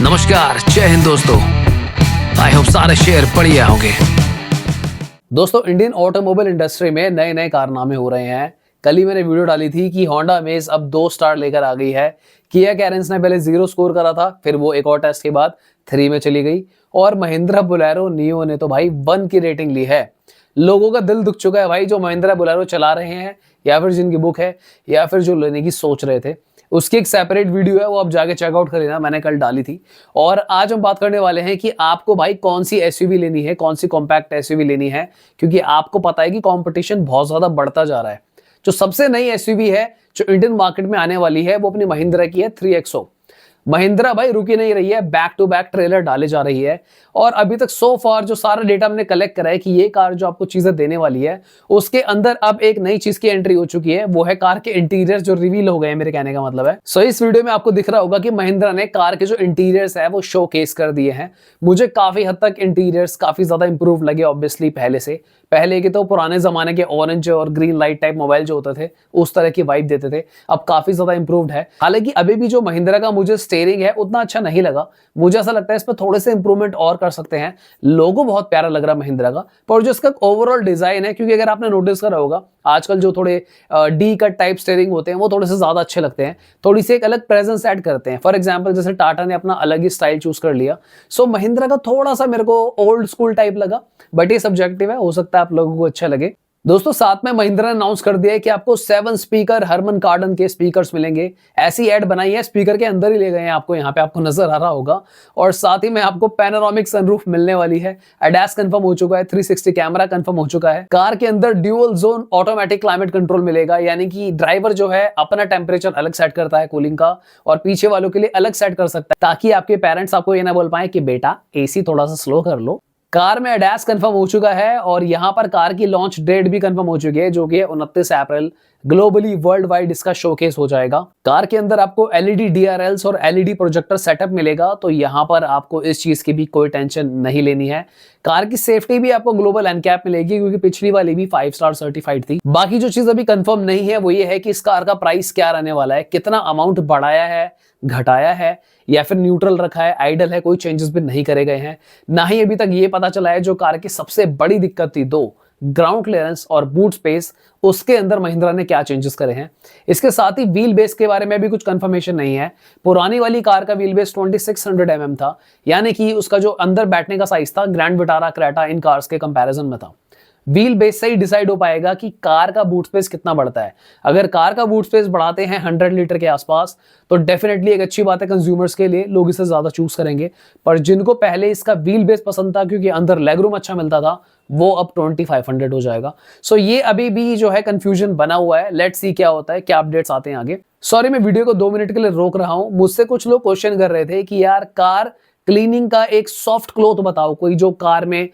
नमस्कार, जय हिंद दोस्तों। आई होप सारे शेयर बढ़िया होंगे। दोस्तों, इंडियन ऑटोमोबाइल इंडस्ट्री में नए नए कारनामे हो रहे हैं। कल ही मैंने वीडियो डाली थी कि होंडा अमेज अब 2 स्टार लेकर आ गई है। किया कैरेंस ने पहले 0 स्कोर करा था, फिर वो एक और टेस्ट के बाद 3 में चली गई और महिंद्रा बोलेरो नियो ने तो भाई 1 की रेटिंग ली है। लोगों का दिल दुख चुका है भाई, जो महिंद्रा बोलेरो चला रहे हैं या फिर जिनकी बुक है या फिर जो लेने की सोच रहे थे। उसकी एक सेपरेट वीडियो है, वो आप जाके चेकआउट कर लेना, मैंने कल डाली थी। और आज हम बात करने वाले हैं कि आपको भाई कौन सी एसयूवी लेनी है, कौन सी कॉम्पैक्ट एसयूवी लेनी है, क्योंकि आपको पता है कि कंपटीशन बहुत ज्यादा बढ़ता जा रहा है। जो सबसे नई एसयूवी है जो इंडियन मार्केट में आने वाली है वो अपनी महिंद्रा की है 3XO। महिंद्रा भाई रुकी नहीं रही है, बैक टू बैक ट्रेलर डाले जा रही है। और अभी तक सो फार जो सारा डेटा हमने कलेक्ट करा है कि ये कार जो आपको चीजें देने वाली है, उसके अंदर अब एक नई चीज की एंट्री हो चुकी है। वो है कार के इंटीरियर जो रिवील हो गए हैं, मेरे कहने का मतलब है। सो इस वीडियो में आपको दिख रहा होगा कि महिंद्रा ने कार के जो इंटीरियर्स है वो शोकेस कर दिए हैं। मुझे काफी हद तक इंटीरियर्स काफी ज्यादा इंप्रूव लगे ऑब्वियसली पहले से। पहले के तो पुराने जमाने के ऑरेंज और ग्रीन लाइट टाइप मोबाइल जो होते थे उस तरह की वाइब देते थे, अब काफी ज्यादा इंप्रूव्ड है। हालांकि अभी भी जो महिंद्रा का मुझे स्टीयरिंग है उतना अच्छा नहीं लगा। मुझे ऐसा लगता है इस पर थोड़े से इंप्रूवमेंट और कर सकते हैं। लोगो बहुत प्यारा लग रहा है महिंद्रा का, पर जो इसका ओवरऑल डिजाइन है, क्योंकि अगर आपने नोटिस करा होगा आजकल जो थोड़े डी कट टाइप स्टीयरिंग होते हैं वो थोड़े से ज्यादा अच्छे लगते हैं, थोड़ी सी एक अलग प्रेजेंस ऐड करते हैं। फॉर एग्जांपल जैसे टाटा ने अपना अलग ही स्टाइल चूज कर लिया। सो महिंद्रा का थोड़ा सा मेरे को ओल्ड स्कूल टाइप लगा, बट ये सब्जेक्टिव है, हो सकता है आप लोगों को अच्छा लगे। दोस्तों, साथ में महिंद्रा ने अनाउंस कर दिया है कि आपको 7 स्पीकर हरमन कार्डन के स्पीकर्स मिलेंगे। ऐसी ऐड बनाई है, स्पीकर के अंदर ही ले गए हैं आपको, यहाँ पे आपको नजर आ रहा होगा। और साथ ही में आपको पैनोरामिक सनरूफ मिलने वाली है। एडास कंफर्म हो चुका है, 360 कैमरा कंफर्म हो चुका है। कार के अंदर dual zone automatic climate control मिलेगा, यानी कि ड्राइवर जो है अपना टेम्परेचर अलग सेट करता है कूलिंग का, और पीछे वालों के लिए अलग सेट कर सकता है, ताकि आपके पेरेंट्स आपको ये ना बोल पाए कि बेटा एसी थोड़ा सा स्लो कर लो। कार में एडास कंफर्म हो चुका है और यहां पर कार की लॉन्च डेट भी कंफर्म हो चुकी है, जो कि 29 अप्रैल। ग्लोबली वर्ल्ड वाइड इसका शोकेस हो जाएगा। कार के अंदर आपको एलईडी डीआरएल्स और एलईडी प्रोजेक्टर सेटअप मिलेगा, तो यहां पर आपको इस चीज की भी कोई टेंशन नहीं लेनी है। कार की सेफ्टी भी आपको ग्लोबल एनकैप मिलेगी, क्योंकि पिछली वाली भी 5 स्टार सर्टिफाइड थी। बाकी जो चीज अभी कंफर्म नहीं है वो ये है कि इस कार का प्राइस क्या रहने वाला है, कितना अमाउंट बढ़ाया है, घटाया है या फिर न्यूट्रल रखा है, आइडल है, कोई चेंजेस भी नहीं करे गए हैं। ना ही अभी तक ये पता चला है जो कार की सबसे बड़ी दिक्कत थी, दो ग्राउंड क्लियरेंस और बूट स्पेस, उसके अंदर महिंद्रा ने क्या चेंजेस करे हैं। इसके साथ ही व्हील बेस के बारे में भी कुछ कंफर्मेशन नहीं है। पुरानी वाली कार का व्हील बेस 2600 mm था, यानी कि उसका जो अंदर बैठने का साइज था ग्रैंड विटारा, क्रेटा इन कार्स के कंपैरिजन में था। व्हील बेस से ही डिसाइड हो पाएगा कि कार का बूट स्पेस कितना बढ़ता है। अगर कार का बूट स्पेस बढ़ाते हैं 100 लीटर के आसपास, तो डेफिनेटली एक अच्छी बात है कंज्यूमर्स के लिए, लोग इसे ज्यादा चूज करेंगे। पर जिनको पहले इसका व्हील बेस पसंद था क्योंकि अंदर लेगरूम अच्छा मिलता था, वो अब 2500 हो जाएगा। सो ये अभी भी जो है कंफ्यूजन बना हुआ है। लेट्स सी क्या होता है, क्या अपडेट्स आते हैं आगे। सॉरी, मैं वीडियो को 2 मिनट के लिए रोक रहा हूं। मुझसे कुछ लोग क्वेश्चन कर रहे थे कि यार कार क्लीनिंग का एक सॉफ्ट क्लॉथ बताओ, कोई जो कार में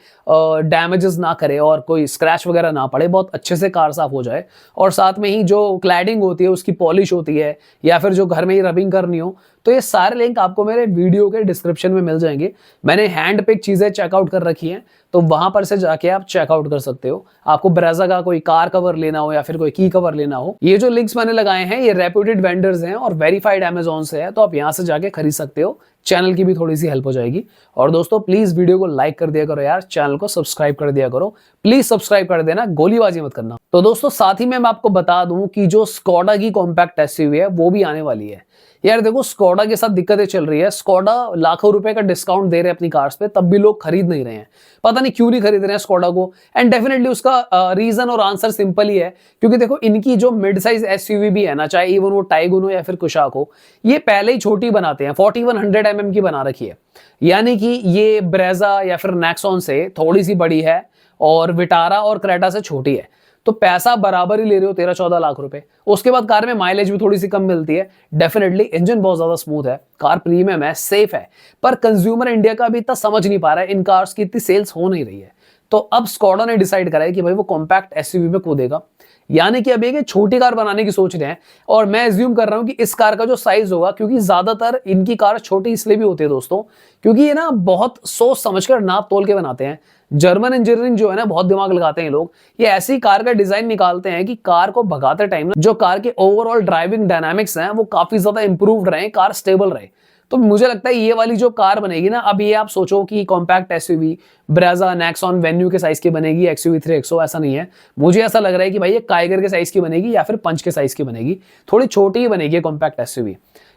डैमेजेस ना करे और कोई स्क्रैच वगैरह ना पड़े, बहुत अच्छे से कार साफ हो जाए। और साथ में ही जो क्लैडिंग होती है उसकी पॉलिश होती है, या फिर जो घर में ही रबिंग करनी हो, तो ये सारे लिंक आपको मेरे वीडियो के डिस्क्रिप्शन में मिल जाएंगे। मैंने हैंड पिक चीजें चेकआउट कर रखी हैं, तो वहां पर से जाके आप चेकआउट कर सकते हो। आपको ब्रेजा का कोई कार कवर लेना हो या फिर कोई की कवर लेना हो, ये जो लिंक्स मैंने लगाए हैं ये रेप्यूटेड वेंडर्स हैं और वेरीफाइड अमेजोन से है, तो आप यहां से जाके खरीद सकते हो। चैनल की भी थोड़ी सी हेल्प हो जाएगी। और दोस्तों, प्लीज वीडियो को लाइक कर दिया करो यार, चैनल को सब्सक्राइब कर दिया करो, प्लीज सब्सक्राइब कर देना, गोलीबाजी मत करना। तो दोस्तों, साथ ही में मैं आपको बता दूं कि जो स्कोडा की कॉम्पैक्ट एसयूवी है वो भी आने वाली है। यार देखो, स्कोडा के साथ दिक्कतें चल रही है। स्कोडा लाखों रुपए का डिस्काउंट दे रहे हैं अपनी कार्स पे, तब भी लोग खरीद नहीं रहे हैं। पता नहीं क्यों नहीं खरीद रहे हैं स्कोडा को। एंड डेफिनेटली उसका रीजन और आंसर सिंपल ही है, क्योंकि देखो इनकी जो मिड साइज एसयूवी भी है ना, चाहे इवन वो टाइगुन हो या फिर कुशाक हो, ये पहले ही छोटी बनाते हैं। 4100 mm की बना रखी है, यानी कि ये ब्रेजा या फिर नेक्सॉन से थोड़ी सी बड़ी है और विटारा और क्रेटा से छोटी है। तो पैसा बराबर ही ले रहे हो, 13-14 लाख रुपए। उसके बाद कार में माइलेज भी थोड़ी सी कम मिलती है। डेफिनेटली इंजन बहुत ज्यादा स्मूथ है, कार प्रीमियम है, सेफ है। पर कंज्यूमर इंडिया का अभी इतना समझ नहीं पा रहा है, इन कार्स की इतनी सेल्स हो नहीं रही है। तो अब स्कोडा ने डिसाइड करा है कि भाई वो कॉम्पैक्ट एसयूवी में कूदेगा, यानी कि अब एक छोटी कार बनाने की सोच रहे हैं। और मैं एज्यूम कर रहा हूं कि इस कार का जो साइज होगा, क्योंकि ज्यादातर इनकी कार छोटी इसलिए भी होती है दोस्तों, क्योंकि ये ना बहुत सोच समझकर नाप तोल के बनाते हैं। जर्मन इंजीनियरिंग जो है ना, बहुत दिमाग लगाते हैं लोग। ये ऐसी कार का डिजाइन निकालते हैं कि कार को भगाते टाइम जो कार के ओवरऑल ड्राइविंग डायनामिक्स हैं वो काफी ज्यादा इंप्रूव्ड रहे, कार स्टेबल रहे। तो मुझे लगता है ये वाली जो कार बनेगी ना, अब ये आप सोचो कि compact SUV Brezza Nexon venue के साइज की बनेगी, एक्सयूवी 3XO, ऐसा नहीं है। मुझे ऐसा लग रहा है कि भाई ये काइगर के साइज की बनेगी या फिर पंच के साइज की बनेगी, थोड़ी छोटी ही बनेगी कॉम्पैक्ट एसयूवी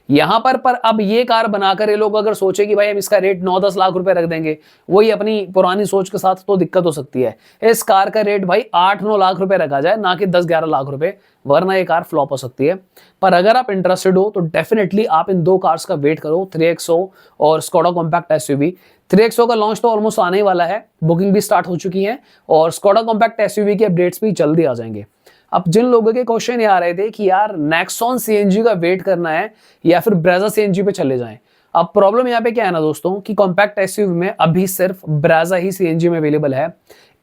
यहां पर अब ये कार बनाकर ये लोग अगर सोचे कि भाई हम इसका रेट 9-10 लाख रुपए रख देंगे, वही अपनी पुरानी सोच के साथ, तो दिक्कत हो सकती है। इस कार का रेट भाई 8-9 लाख रुपए रखा जाए, ना कि 10-11 लाख रुपए, वरना ये कार फ्लॉप हो सकती है। पर अगर आप इंटरेस्टेड हो तो डेफिनेटली आप इन दो कार्स का वेट करो, 3XO और स्कोडा कॉम्पैक्ट एसयूवी। 3XO का लॉन्च तो ऑलमोस्ट आने ही वाला है, बुकिंग भी स्टार्ट हो चुकी है, और स्कोडा कॉम्पैक्ट एसयूवी के अपडेट्स भी जल्दी आ जाएंगे। अब जिन लोगों के क्वेश्चन ये आ रहे थे कि यार नेक्सॉन सीएनजी का वेट करना है या फिर ब्रेजा सीएनजी पे चले जाएं, अब प्रॉब्लम यहाँ पे क्या है ना दोस्तों, कि कॉम्पैक्ट एसयूवी में अभी सिर्फ ब्रेजा ही सीएनजी में अवेलेबल है।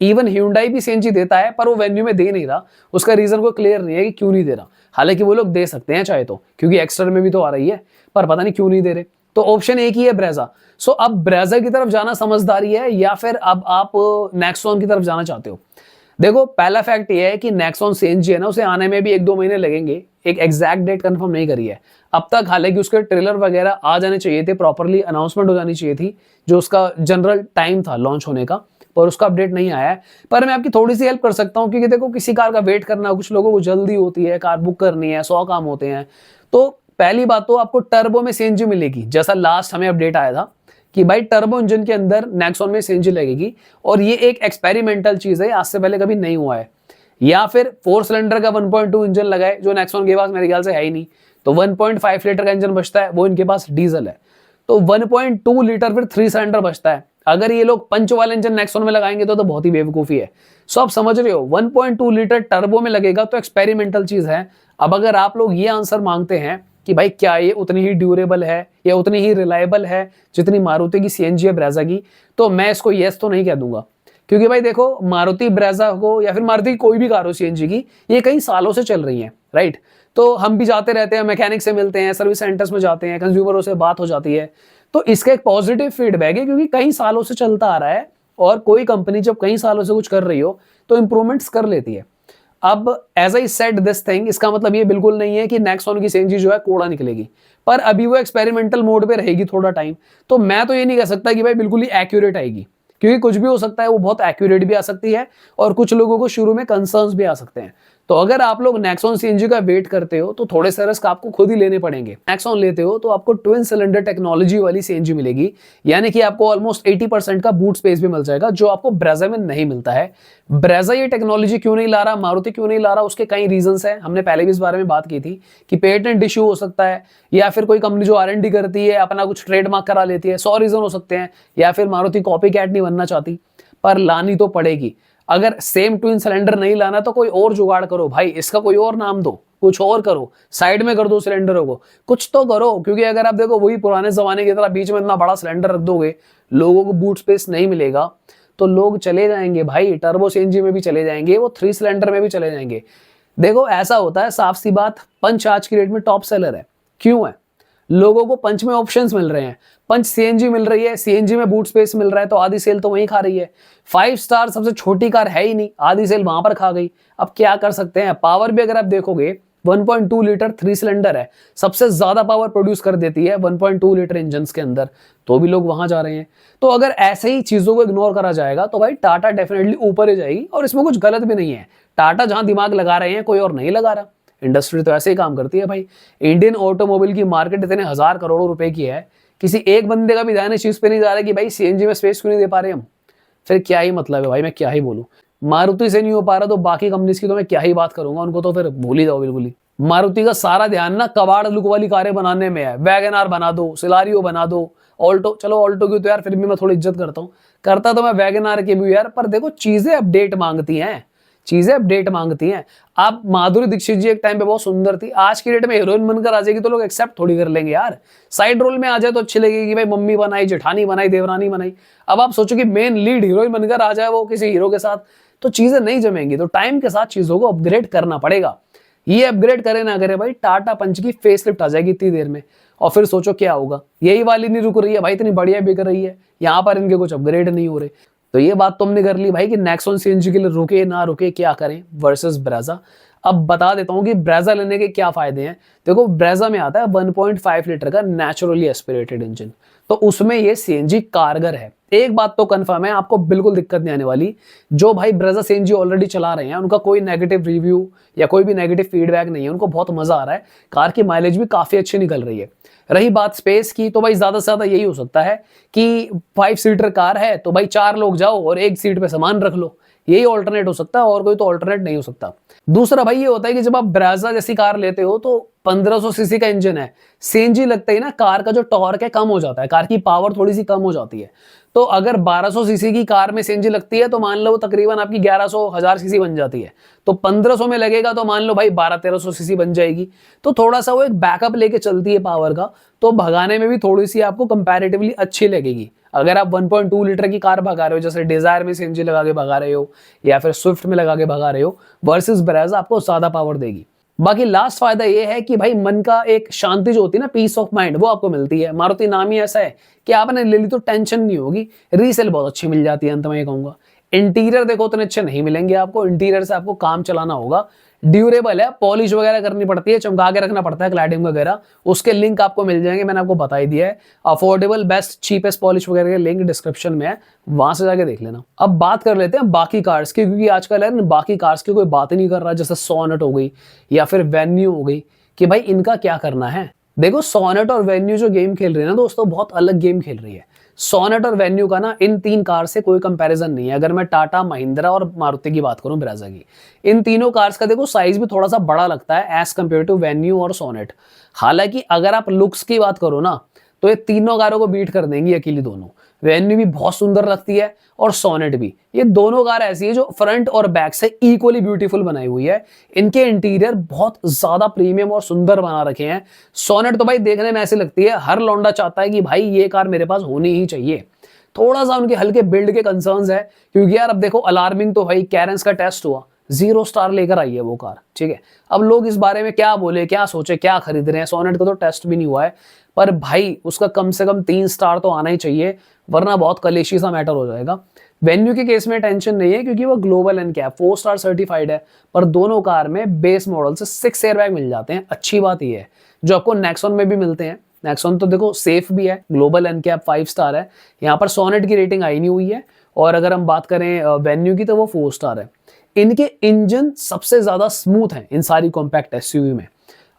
इवन Hyundai भी सीएनजी देता है, पर वो वेन्यू में दे नहीं रहा, उसका रीजन को क्लियर नहीं है कि क्यों नहीं दे रहा। हालांकि वो लोग दे सकते हैं चाहे तो, क्योंकि एक्स्ट्रा में भी तो आ रही है, पर पता नहीं क्यों नहीं दे रहे। तो ऑप्शन एक ही है ब्रेजा। सो अब ब्रेजा की तरफ जाना समझदारी है, या फिर अब आप नेक्सॉन की तरफ जाना चाहते हो। देखो, पहला फैक्ट ये है कि नेक्सॉन सीएनजी है ना, उसे आने में भी 1-2 महीने लगेंगे, एक एग्जैक्ट डेट कंफर्म नहीं करी है अब तक। हालांकि उसके ट्रेलर वगैरह आ जाने चाहिए थे, प्रॉपरली अनाउंसमेंट हो जानी चाहिए थी, जो उसका जनरल टाइम था लॉन्च होने का, पर उसका अपडेट नहीं आया है। पर मैं आपकी थोड़ी सी हेल्प कर सकता हूँ, क्योंकि देखो किसी कार का वेट करना, कुछ लोगों को जल्दी होती है, कार बुक करनी है, 100 काम होते हैं। तो पहली बात तो आपको टर्बो में सीएनजी मिलेगी, जैसा लास्ट हमें अपडेट आया था कि भाई टर्बो इंजन के अंदर नेक्सॉन में सीएनजी लगेगी, और ये एक एक्सपेरिमेंटल चीज है, आज से पहले कभी नहीं हुआ है। या फिर 4 सिलेंडर का 1.2 इंजन लगाए, जो नेक्सॉन के पास मेरे ख्याल से है ही नहीं, तो 1.5 लीटर का इंजन बचता है, वो इनके पास डीजल है, तो 1.2 लीटर फिर 3 सिलेंडर बचता है। अगर ये लोग पंच वाले इंजन नेक्सॉन में लगाएंगे तो बहुत ही बेवकूफी है। सो आप समझ रहे हो, 1.2 लीटर टर्बो में लगेगा, तो एक्सपेरिमेंटल चीज है। अब अगर आप लोग ये आंसर मांगते हैं कि भाई क्या ये उतनी ही ड्यूरेबल है या उतनी ही रिलायबल है जितनी मारुति की सीएनजी है ब्रेजा की, तो मैं इसको यस तो नहीं कह दूंगा। क्योंकि भाई देखो, मारुति ब्रेजा हो या फिर मारुति कोई भी कार हो सीएनजी की, ये कई सालों से चल रही है, राइट। तो हम भी जाते रहते हैं, मैकेनिक से मिलते हैं, सर्विस सेंटर्स में जाते हैं, कंज्यूमरों से बात हो जाती है, तो इसका एक पॉजिटिव फीडबैक है, क्योंकि कई सालों से चलता आ रहा है। और कोई कंपनी जब कई सालों से कुछ कर रही हो तो इंप्रूवमेंट्स कर लेती है। अब as I said this thing, इसका मतलब ये बिल्कुल नहीं है कि नेक्सॉन की सीएनजी जो है कोड़ा निकलेगी, पर अभी वो एक्सपेरिमेंटल मोड पे रहेगी थोड़ा टाइम। तो मैं तो ये नहीं कह सकता कि भाई बिल्कुल ही एक्यूरेट आएगी, क्योंकि कुछ भी हो सकता है, वो बहुत एक्यूरेट भी आ सकती है, और कुछ लोगों को शुरू में कंसर्न्स भी आ सकते हैं। तो अगर आप लोग नेक्सॉन सीएनजी का वेट करते हो तो थोड़े से रिस्क आपको खुद ही लेने पड़ेंगे। नेक्सॉन लेते हो तो आपको ट्विन सिलेंडर टेक्नोलॉजी वाली सीएनजी मिलेगी, यानी कि आपको ऑलमोस्ट 80% का बूट स्पेस भी मिल जाएगा, जो आपको ब्रेजा में नहीं मिलता है। ब्रेजा ये टेक्नोलॉजी क्यों नहीं ला रहा, मारुति क्यों नहीं ला रहा, उसके कई रीजंस हैं। हमने पहले भी इस बारे में बात की थी कि पेटेंट इश्यू हो सकता है, या फिर कोई कंपनी जो R&D करती है अपना कुछ ट्रेडमार्क करा लेती है, 100 रीजन हो सकते हैं, या फिर मारुति कॉपी कैट नहीं बनना चाहती, पर लानी तो पड़ेगी। अगर सेम ट्विन सिलेंडर नहीं लाना तो कोई और जुगाड़ करो भाई, इसका कोई और नाम दो, कुछ और करो, साइड में कर दो सिलेंडरों को, कुछ तो करो। क्योंकि अगर आप देखो वही पुराने जमाने की तरह बीच में इतना बड़ा सिलेंडर रख दोगे, लोगों को बूट स्पेस नहीं मिलेगा, तो लोग चले जाएंगे भाई, टर्बो सीएनजी में भी चले जाएंगे, वो 3 सिलेंडर में भी चले जाएंगे। देखो ऐसा होता है, साफ सी बात, पंच आज की डेट में टॉप सेलर है। क्यों है? लोगों को पंच में ऑप्शंस मिल रहे हैं, पंच सीएनजी मिल रही है, सीएनजी में बूट स्पेस मिल रहा है, तो आधी सेल तो वहीं खा रही है। 5 स्टार सबसे छोटी कार है ही नहीं, आधी सेल वहां पर खा गई। अब क्या कर सकते हैं? पावर भी अगर आप देखोगे 1.2 लीटर 3 सिलेंडर है, सबसे ज्यादा पावर प्रोड्यूस कर देती है 1.2 लीटर इंजन के अंदर, तो भी लोग वहां जा रहे हैं। तो अगर ऐसे ही चीजों को इग्नोर करा जाएगा तो भाई टाटा डेफिनेटली ऊपर ही जाएगी, और इसमें कुछ गलत भी नहीं है। टाटा जहां दिमाग लगा रहे हैं, कोई और नहीं लगा रहा। इंडस्ट्री तो ऐसे ही काम करती है भाई। इंडियन ऑटोमोबाइल की मार्केट इतने 1000 करोड़ रुपए की है, किसी एक बंदे का भी ध्यान इस चीज पे नहीं जा रहा कि भाई सीएनजी में स्पेस क्यों नहीं दे पा रहे हम। फिर क्या ही मतलब है भाई, मैं क्या ही बोलूं। मारुति से नहीं हो पा रहा तो बाकी कंपनीज की तो मैं क्या ही बात करूंगा, उनको तो फिर भूल ही जाओ बिल्कुल ही। मारुति का सारा ध्यान ना कबाड़ लुक वाली कारें बनाने में है। वैगन आर बना दो, सिलारियो बना दो, ऑल्टो, चलो ऑल्टो की तो यार फिर भी मैं थोड़ी इज्जत करता हूँ, करता तो मैं वैगन आर की भी यार, पर देखो चीजें अपडेट मांगती हैं, चीजें अपडेट मांगती हैं। आप माधुरी दीक्षित जी एक टाइम पे बहुत सुंदर थी, आज की डेट में हीरोइन बनकर आ जाएगी तो लोग एक्सेप्ट थोड़ी कर लेंगे यार। साइड रोल में आ जाए तो अच्छी लगेगी, भाई मम्मी बनाई, जेठानी बनाई, देवरानी बनाई। अब आप सोचो कि मेन लीड हीरोइन बनकर आ जाए वो किसी हीरो के साथ, तो चीजें नहीं जमेंगी। तो टाइम के साथ चीजों को अपग्रेड करना पड़ेगा। ये अपग्रेड करे ना करे भाई, टाटा पंच की फेसलिफ्ट आ जाएगी इतनी देर में, और फिर सोचो क्या होगा। यही वाली नहीं रुक रही है भाई, इतनी बढ़िया बिक रही है, यहाँ पर इनके कुछ अपग्रेड नहीं हो रहे। तो ये बात तुमने कर ली भाई कि नेक्सॉन सीएनजी के लिए रुके ना रुके, क्या करें वर्सेस ब्रेजा। अब बता देता हूँ कि ब्रेजा लेने के क्या फायदे हैं। देखो ब्रेजा में आता है 1.5 लीटर का नेचुरली एस्पिरेटेड इंजन, तो उसमें ये सीएनजी कारगर है। एक बात तो कंफर्म है, आपको बिल्कुल दिक्कत नहीं आने वाली। जो भाई ब्रेजा सीएनजी ऑलरेडी चला रहे हैं उनका कोई नेगेटिव रिव्यू या कोई भी नेगेटिव फीडबैक नहीं है, उनको बहुत मजा आ रहा है। कार की माइलेज भी काफी अच्छी निकल रही है। रही बात स्पेस की, तो भाई ज्यादा से ज्यादा यही हो सकता है कि 5 सीटर कार है तो भाई 4 लोग जाओ और एक सीट पे सामान रख लो, यही ऑल्टरनेट हो सकता है, और कोई तो ऑल्टरनेट नहीं हो सकता। दूसरा भाई ये होता है कि जब आप ब्रेजा जैसी कार लेते हो तो 1500 सीसी का इंजन है, सीएनजी लगता ही ना कार का जो टॉर्क है कम हो जाता है, कार की पावर थोड़ी सी कम हो जाती है। तो अगर 1200 सीसी की कार में सीएनजी लगती है तो मान लो तकरीबन आपकी 1100 1000 सीसी बन जाती है, तो 1500 में लगेगा तो मान लो भाई 1200-1300 सीसी बन जाएगी। तो थोड़ा सा वो एक बैकअप लेके चलती है पावर का, तो भगाने में भी थोड़ी सी आपको कंपैरेटिवली अच्छी लगेगी। अगर आप 1.2 लीटर की कार भगा रहे हो, जैसे डिजायर में सीएनजी लगा के भगा रहे हो या फिर स्विफ्ट में लगा के भगा रहे हो, वर्सेस ब्रेजा आपको ज्यादा पावर देगी। बाकी लास्ट फायदा ये है कि भाई मन का एक शांति जो होती है ना, पीस ऑफ माइंड, वो आपको मिलती है। मारुति नाम ही ऐसा है कि आपने ले ली तो टेंशन नहीं होगी। रीसेल बहुत अच्छी मिल जाती है। अंत में ये कहूंगा इंटीरियर देखो उतने अच्छे नहीं मिलेंगे आपको, इंटीरियर से आपको काम चलाना होगा। ड्यूरेबल है, पॉलिश वगैरह करनी पड़ती है, चमका के रखना पड़ता है क्लैडिंग वगैरह, उसके लिंक आपको मिल जाएंगे, मैंने आपको बता ही दिया है। अफोर्डेबल बेस्ट चीपेस्ट पॉलिश वगैरह के लिंक डिस्क्रिप्शन में है, वहां से जाके देख लेना। अब बात कर लेते हैं बाकी कार्स की, क्योंकि आजकल है बाकी कार्स की कोई बात ही नहीं कर रहा, जैसे सोनेट हो गई या फिर वेन्यू हो गई, कि भाई इनका क्या करना है। देखो सोनेट और वेन्यू जो गेम खेल रही है ना दोस्तों, बहुत अलग गेम खेल रही है। सोनेट और वेन्यू का ना इन 3 कार से कोई कंपैरिजन नहीं है। अगर मैं टाटा महिंद्रा और मारुति की बात करूं, ब्रेजा की, इन तीनों कार्स का देखो साइज भी थोड़ा सा बड़ा लगता है एज कंपेयर टू वेन्यू और सोनेट। हालांकि अगर आप लुक्स की बात करो ना, तो ये तीनों कारों को बीट कर देंगी अकेली दोनों। वेन्यू भी बहुत सुंदर लगती है और सोनेट भी। ये दोनों कार ऐसी है जो फ्रंट और बैक से इक्वली ब्यूटीफुल बनाई हुई है। इनके इंटीरियर बहुत ज्यादा प्रीमियम और सुंदर बना रखे हैं। सोनेट तो भाई देखने में ऐसी लगती है, हर लौंडा चाहता है कि भाई ये कार मेरे पास होनी ही चाहिए। थोड़ा सा उनके हल्के बिल्ड के कंसर्न्स है, क्योंकि यार अब देखो अलार्मिंग तो भाई कैरेंस का टेस्ट हुआ, 0 स्टार लेकर आई है वो कार, ठीक है। अब लोग इस बारे में क्या बोले, क्या सोचे, क्या खरीद रहे हैं, सोनेट का तो टेस्ट भी नहीं हुआ है, पर भाई उसका कम से कम 3 स्टार तो आना ही चाहिए, वरना बहुत कलेशी सा मैटर हो जाएगा। वेन्यू के केस में टेंशन नहीं है, क्योंकि वो ग्लोबल एनकैप 4 स्टार सर्टिफाइड है, पर दोनों कार में बेस मॉडल से 6 एयरबैग मिल जाते हैं। अच्छी बात ये है, जो आपको नेक्सॉन में भी मिलते हैं। नेक्सॉन तो देखो सेफ भी है, ग्लोबल एनकैप 5 स्टार है, यहाँ पर सोनेट की रेटिंग आई नहीं हुई है। और अगर हम बात करें वेन्यू की, तो वो 4 स्टार है। इनके इंजन सबसे ज्यादा स्मूथ हैं इन सारी कॉम्पैक्ट एसयूवी में।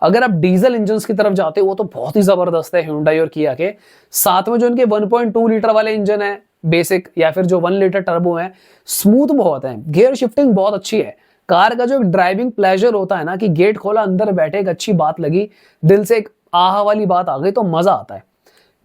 अगर आप डीजल इंजन की तरफ जाते हो, वो तो बहुत ही जबरदस्त है Hyundai और Kia के। साथ में जो इनके 1.2 लीटर वाले इंजन है बेसिक, या फिर जो 1 लीटर टर्बो है, स्मूथ बहुत है, गियर शिफ्टिंग बहुत अच्छी है। कार का जो ड्राइविंग प्लेजर होता है ना, कि गेट खोला अंदर बैठे, एक अच्छी बात लगी, दिल से एक आहा वाली बात आ गई, तो मजा आता है।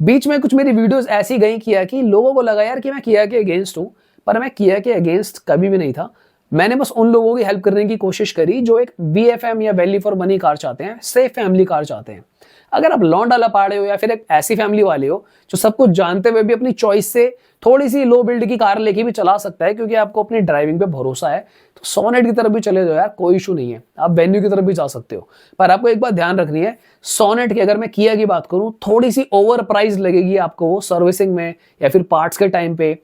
बीच में कुछ मेरी वीडियोस ऐसी गई किया कि लोगों को लगा यार कि मैं किया के अगेंस्ट हूं, पर मैं किया के अगेंस्ट कभी भी नहीं था। मैंने बस उन लोगों की हेल्प करने की कोशिश करी जो एक VFM या वैल्यू फॉर मनी कार चाहते हैं, सेफ फैमिली कार चाहते हैं। अगर आप लौंडा लपाड़े हो या फिर एक ऐसी फैमिली वाले हो जो सब कुछ जानते हुए भी अपनी चॉइस से थोड़ी सी लो बिल्ड की कार लेके भी चला सकता है, क्योंकि आपको अपनी ड्राइविंग पे भरोसा है, तो सोनेट की तरफ भी चले जाओ यार, कोई इशू नहीं है। आप वेन्यू की तरफ भी जा सकते हो, पर आपको एक बात ध्यान रखनी है, सोनेट की अगर मैं किया की बात करूं, थोड़ी सी ओवर प्राइस लगेगी आपको वो सर्विसिंग में या फिर पार्ट्स के टाइम पे,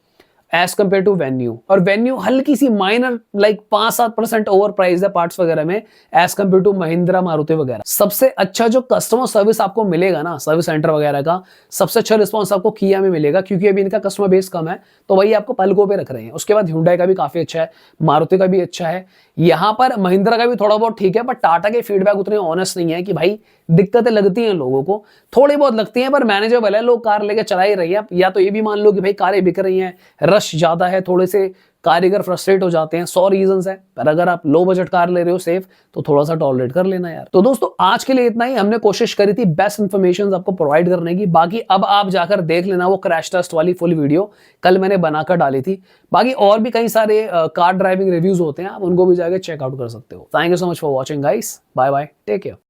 एज कम्पेयर टू वेन्यू। और वेन्यू हल्की सी माइनर लाइक 5-7% ओवर प्राइस है पार्ट्स वगैरह में, as compare to Mahindra Maruti वगैरह। सबसे अच्छा जो कस्टमर सर्विस आपको मिलेगा ना, सर्विस सेंटर वगैरह का, सबसे अच्छा रिस्पॉन्स आपको किया में मिलेगा, क्योंकि अभी इनका कस्टमर बेस कम है, तो वही आपको पलकों पे रख रहे हैं। उसके बाद Hyundai का भी काफी अच्छा है, मारुति का भी अच्छा है, यहाँ पर महिंद्रा का भी थोड़ा बहुत ठीक है, पर टाटा के फीडबैक उतने ऑनेस्ट नहीं है। कि भाई दिक्कतें लगती हैं लोगों को, थोड़ी बहुत लगती हैं, पर मैनेजेबल है, लोग कार लेके चला ही रही है। या तो ये भी मान लो कि भाई कारें बिक रही हैं, रश ज्यादा है, थोड़े से कारीगर फ्रस्ट्रेट हो जाते हैं, 100 रीजंस है, पर अगर आप लो बजट कार ले रहे हो सेफ, तो थोड़ा सा टॉलरेट कर लेना यार। तो दोस्तों आज के लिए इतना ही, हमने कोशिश करी थी बेस्ट इन्फॉर्मेशन आपको प्रोवाइड करने की। बाकी अब आप जाकर देख लेना वो क्रैश टेस्ट वाली फुल वीडियो, कल मैंने बनाकर डाली थी। बाकी और भी कई सारे कार ड्राइविंग रिव्यूज होते हैं, आप उनको भी जाकर चेकआउट कर सकते हो। Thank you so much for watching guys, bye bye, take care.